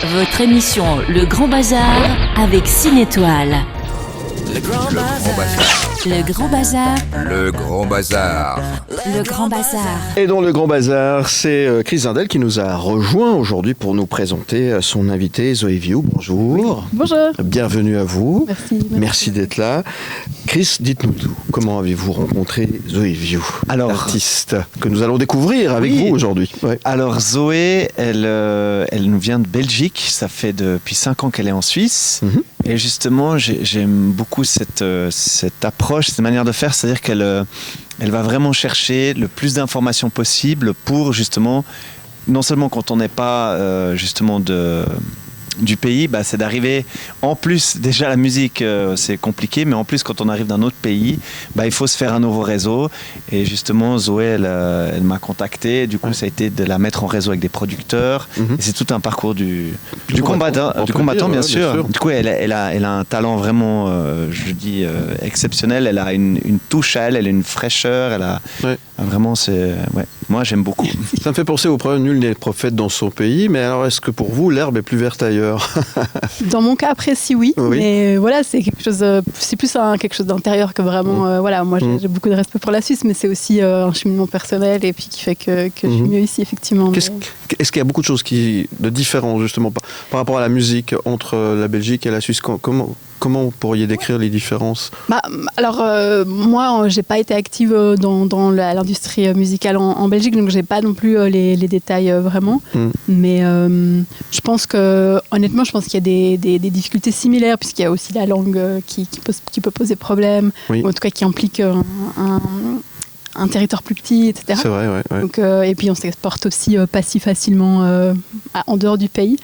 Votre émission Le Grand Bazar avec Cinétoile. Le Grand Bazar. Le Grand Bazar. Le Grand Bazar. Le Grand Bazar. Et dans le Grand Bazar, c'est Chris Zindel qui nous a rejoint aujourd'hui pour nous présenter son invité Zoé Viou. Bonjour. Bonjour. Bienvenue à vous. Merci d'être là. Chris, dites-nous tout. Comment avez-vous rencontré Zoé Viou, l'artiste que nous allons découvrir avec vous aujourd'hui? Ouais. Alors Zoé, elle nous vient de Belgique. Ça fait depuis 5 ans qu'elle est en Suisse. Mm-hmm. Et justement, j'aime beaucoup cette approche, cette manière de faire. C'est-à-dire qu'elle va vraiment chercher le plus d'informations possible pour justement, non seulement quand on n'est pas justement du pays, c'est d'arriver, en plus déjà la musique c'est compliqué, mais en plus quand on arrive d'un autre pays, il faut se faire un nouveau réseau. Et justement Zoé elle m'a contacté, du coup ça a été de la mettre en réseau avec des producteurs. Mm-hmm. Et c'est tout un parcours du combattant bien sûr. Du coup elle a un talent vraiment je dis exceptionnel. Elle a une touche à elle a une fraîcheur, elle a vraiment moi j'aime beaucoup. Ça me fait penser au proverbe nul n'est prophète dans son pays, mais alors est-ce que pour vous l'herbe est plus verte ailleurs? Dans mon cas précis, oui. Mais voilà, c'est quelque chose, c'est plus quelque chose d'intérieur que vraiment. Voilà, moi j'ai beaucoup de respect pour la Suisse, mais c'est aussi un cheminement personnel et puis qui fait que je suis mieux ici effectivement. Est-ce qu'il y a beaucoup de choses de différentes justement par rapport à la musique entre la Belgique et la Suisse? Comment vous pourriez décrire les différences? Alors, moi, j'ai pas été active dans l'industrie musicale en Belgique, donc j'ai pas non plus les détails vraiment. Mais je pense honnêtement, qu'il y a des difficultés similaires, puisqu'il y a aussi la langue qui peut poser problème, ou en tout cas qui implique un territoire plus petit, etc. C'est vrai, ouais. Donc, et puis on s'exporte aussi pas si facilement en dehors du pays.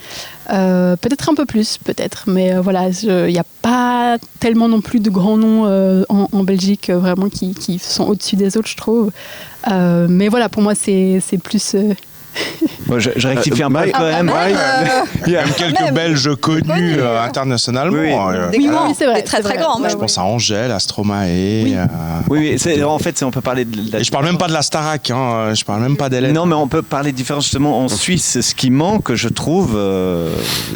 Peut-être un peu plus, mais voilà, il n'y a pas tellement non plus de grands noms en Belgique vraiment qui sont au-dessus des autres, je trouve. Mais voilà, pour moi, c'est plus... Bon, je rectifie un peu quand même. Il y a même quelques Belges connus internationalement. Oui, c'est vrai. Très très grand. Je pense à Angèle, à Stromae. En fait, on peut parler de la... Et je parle même pas de la Starac, je parle même pas d'Hélène. Non, mais on peut parler de différence justement en Suisse. Ce qui manque, je trouve,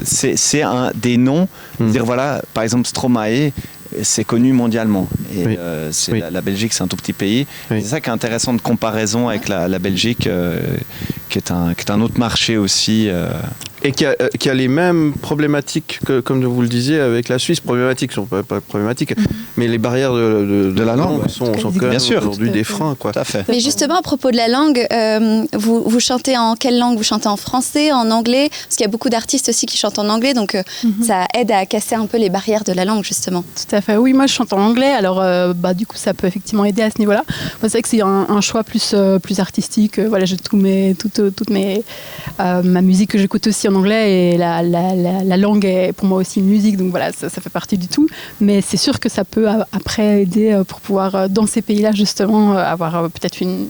c'est des noms. Dire voilà, par exemple Stromae. C'est connu mondialement. Et la Belgique, c'est un tout petit pays. C'est ça qui est intéressant de comparaison avec la Belgique, qui est un autre marché aussi. Et qui a les mêmes problématiques que, comme vous le disiez, avec la Suisse. Problématiques sont pas problématiques, mais les barrières de la langue sont quand même aujourd'hui des freins. Quoi. Tout à fait. Mais justement, à propos de la langue, vous chantez en quelle langue? Vous chantez en français, en anglais? Parce qu'il y a beaucoup d'artistes aussi qui chantent en anglais, donc ça aide à casser un peu les barrières de la langue, justement. Tout à fait. Oui, moi je chante en anglais, alors du coup ça peut effectivement aider à ce niveau-là. Moi, c'est vrai que c'est un choix plus artistique. Voilà, j'ai toute ma musique que j'écoute aussi en anglais, et la langue est pour moi aussi une musique, donc voilà, ça fait partie du tout. Mais c'est sûr que ça peut après aider pour pouvoir, dans ces pays-là justement, avoir peut-être une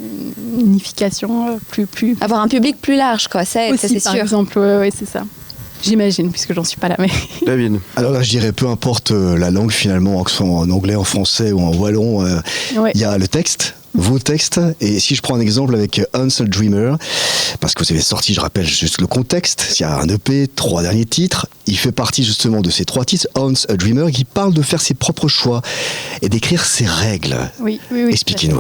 unification plus... Avoir un public plus large, quoi, ça aussi, c'est par sûr. exemple, oui, c'est ça. J'imagine, puisque j'en suis pas là, mais... David. Alors là, je dirais, peu importe la langue finalement, que ce soit en anglais, en français ou en wallon, il y a le texte, vos textes. Et si je prends un exemple avec Hans a Dreamer, parce que vous avez sorti, je rappelle juste le contexte, il y a un EP, 3 derniers titres, il fait partie justement de ces 3 titres, Hans a Dreamer, qui parle de faire ses propres choix et d'écrire ses règles. Oui. Expliquez-nous.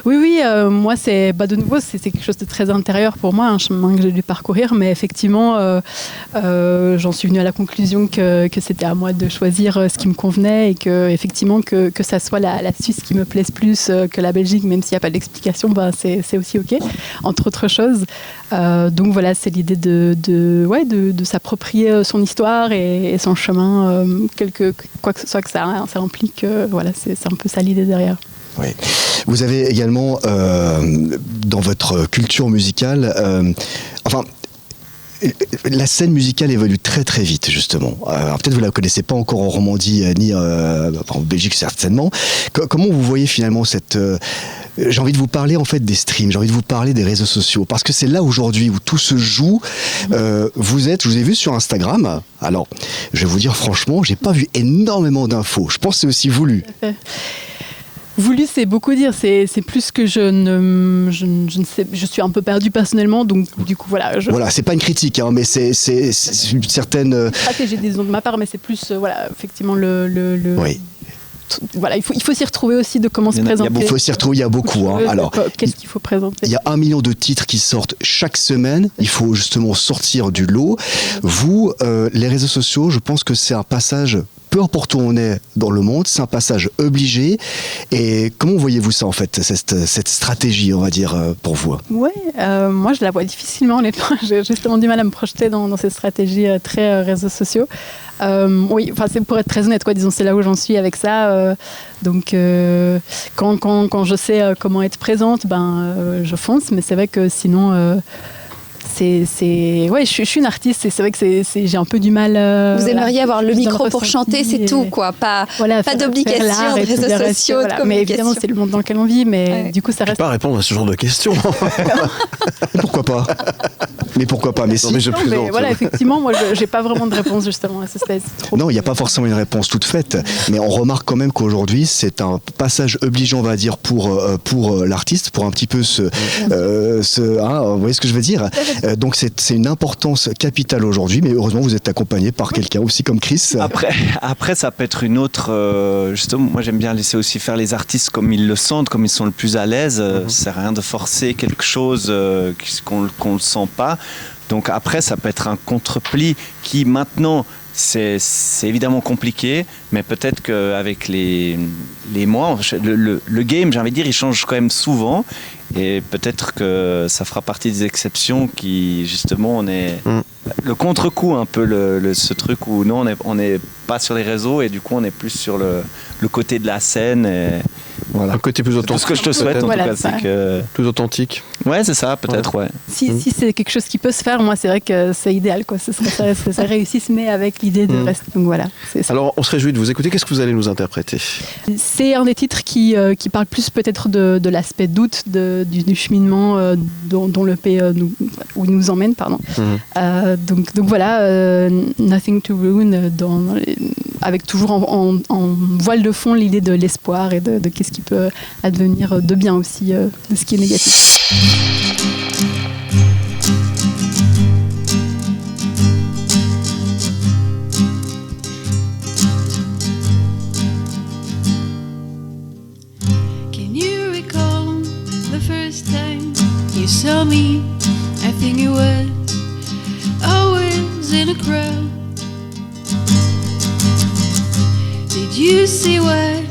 Oui, moi, de nouveau, c'est quelque chose de très intérieur pour moi, un chemin que j'ai dû parcourir, mais effectivement, j'en suis venue à la conclusion que c'était à moi de choisir ce qui me convenait, et que, effectivement, que ça soit la Suisse qui me plaise plus que la Belgique, même s'il n'y a pas d'explication, c'est aussi OK, entre autres choses. Donc voilà, c'est l'idée de s'approprier son histoire et son chemin, quoi que ce soit que ça implique. Voilà, c'est un peu ça l'idée derrière. Oui. Vous avez également, dans votre culture musicale, la scène musicale évolue très très vite, justement. Alors, peut-être vous ne la connaissez pas encore en Romandie, ni en Belgique certainement. Comment vous voyez finalement cette... j'ai envie de vous parler en fait des streams, j'ai envie de vous parler des réseaux sociaux, parce que c'est là aujourd'hui où tout se joue. Je vous ai vu sur Instagram. Alors, je vais vous dire franchement, j'ai pas vu énormément d'infos. Je pense que c'est aussi voulu. Voulu, c'est beaucoup dire. C'est plus que je ne sais. Je suis un peu perdue personnellement, donc du coup voilà. Voilà, c'est pas une critique, hein, mais c'est une certaine stratégie disons de ma part, mais c'est plus voilà effectivement le. Oui. Voilà, il faut s'y retrouver aussi de comment se présenter. Il faut s'y retrouver, il y a beaucoup. Hein. Alors, qu'est-ce qu'il faut présenter ? Il y a 1 million de titres qui sortent chaque semaine. Il faut justement sortir du lot. Vous, les réseaux sociaux, je pense que c'est un passage, peu importe où on est dans le monde, c'est un passage obligé. Et comment voyez-vous ça en fait, cette stratégie, on va dire, pour vous ? Ouais, moi je la vois difficilement honnêtement. J'ai justement du mal à me projeter dans cette stratégie très réseaux sociaux. Oui, enfin c'est pour être très honnête, quoi. Disons c'est là où j'en suis avec ça. Donc quand je sais comment être présente, je fonce. Mais c'est vrai que sinon. Ouais, je suis une artiste et c'est vrai que j'ai un peu du mal. Vous aimeriez avoir le micro pour chanter, c'est tout, quoi. Pas d'obligation de réseaux sociaux, de communication. Mais évidemment, c'est le monde dans lequel on vit, mais du coup, ça reste. Je ne peux pas répondre à ce genre de questions. Pourquoi pas ? Mais pourquoi pas ? Mais si. Non, mais je plaisante. Mais voilà, effectivement, moi, j'ai pas vraiment de réponse justement à ce stade. Non, il n'y a pas forcément une réponse toute faite, mais on remarque quand même qu'aujourd'hui, c'est un passage obligeant, on va dire, pour l'artiste, pour un petit peu vous voyez ce que je veux dire ? Donc c'est une importance capitale aujourd'hui, mais heureusement vous êtes accompagné par quelqu'un aussi comme Chris. Après ça peut être une autre. Justement, moi j'aime bien laisser aussi faire les artistes comme ils le sentent, comme ils sont le plus à l'aise. Ça sert à rien de forcer quelque chose qu'on le sent pas. Donc après ça peut être un contre-pli qui maintenant c'est évidemment compliqué, mais peut-être qu'avec les mois, le game, j'ai envie de dire, il change quand même souvent. Et peut-être que ça fera partie des exceptions qui, justement, on est le contre-coup un peu, ce truc où non, on n'est pas sur les réseaux et du coup, on est plus sur le côté de la scène. Et voilà. Un côté plus authentique. Tout ce que je te souhaite, en tout cas, c'est que... Plus authentique. Ouais, c'est ça, peut-être, ouais. Si c'est quelque chose qui peut se faire, moi, c'est vrai que c'est idéal, quoi. Ça réussisse, mais avec l'idée de rester. Donc voilà. Alors, on se réjouit de vous écouter. Qu'est-ce que vous allez nous interpréter ? C'est un des titres qui parle plus peut-être de l'aspect doute, du cheminement dont le pays où il nous emmène, pardon. Donc voilà, Nothing to Ruin, avec toujours en voile de fond l'idée de l'espoir et de qu'est-ce qui peut advenir de bien aussi de ce qui est négatif. You saw me, I think it was always in a crowd. Did you see what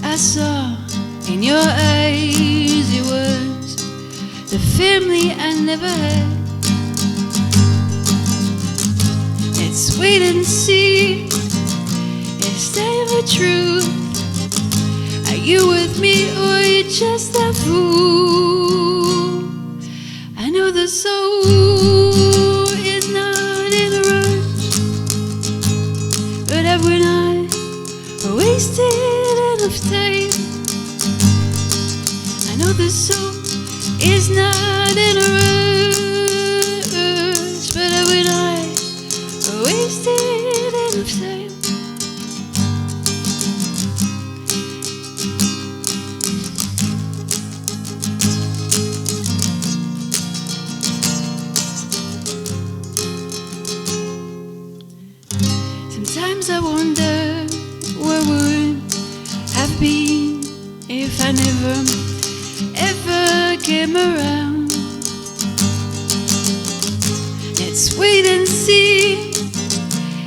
I saw in your eyes? It was the family I never had. Let's wait and see, is that the truth? Are you with me or are you just a fool? I know the soul is not in a rush, but have we not wasted enough time? I know the soul is not in a rush, but have we not wasted enough time? Sometimes I wonder where would have been if I never ever came around. Let's wait and see,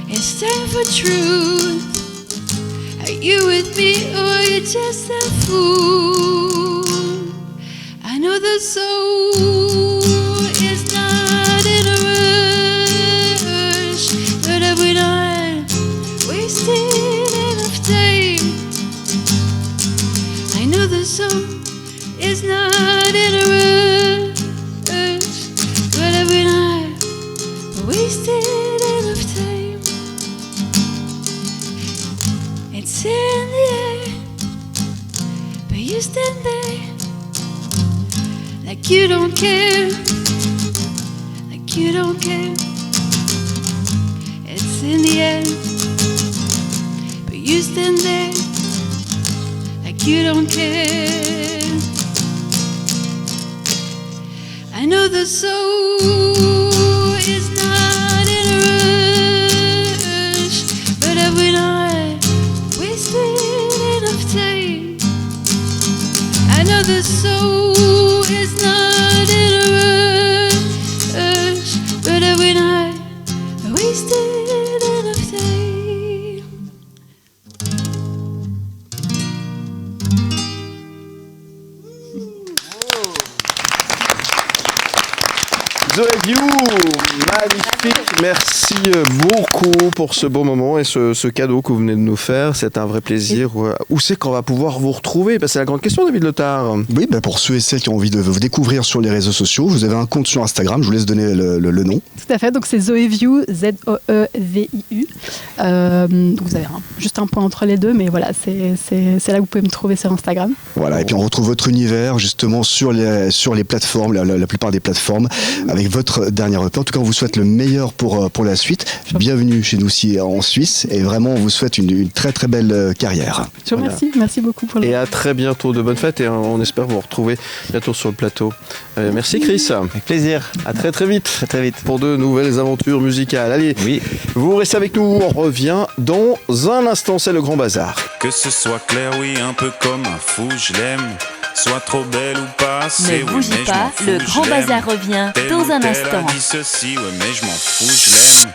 it's time for truth. Are you with me or are you just a fool? I know the soul is not in a rush, but have we not wasted enough time? I know the soul is not in a rush, but have we not wasted enough time? It's in the air, but you stand there like you don't care, like you don't care. It's in the air, but you stand there like like you don't care. I know the soul is not in a rush, but have we not wasted enough time? I know the soul is not in a rush, but have we not wasted enough time? Zoé View, magnifique, merci beaucoup pour ce beau moment et ce cadeau que vous venez de nous faire, c'est un vrai plaisir. Où c'est qu'on va pouvoir vous retrouver? C'est la grande question, David Letard. Oui, pour ceux et celles qui ont envie de vous découvrir sur les réseaux sociaux, vous avez un compte sur Instagram, je vous laisse donner le nom. Tout à fait, donc c'est Zoé View, Z-O-E-V-I-U. Donc vous avez juste un point entre les deux, mais voilà, c'est là que vous pouvez me trouver sur Instagram. Voilà, et puis on retrouve votre univers justement sur les plateformes, la plupart des plateformes, avec votre dernier EP. En tout cas, on vous souhaite le meilleur pour la suite. Bienvenue chez nous aussi en Suisse, et vraiment, on vous souhaite une très très belle carrière. Je vous remercie, merci beaucoup pour Et à très bientôt, de bonnes fêtes, et on espère vous retrouver bientôt sur le plateau. Merci Chris. Avec plaisir. À très très vite. Très très vite. Pour de nouvelles aventures musicales. Allez, oui. Vous restez avec nous, on revient dans un instant, c'est le Grand Bazar. Que ce soit clair, oui, un peu comme un fou, je l'aime. Soit trop belle ou pas, c'est ne bougez pas, le Grand Bazar revient dans un instant. Elle a dit ceci, ouais, mais je m'en fous, je l'aime.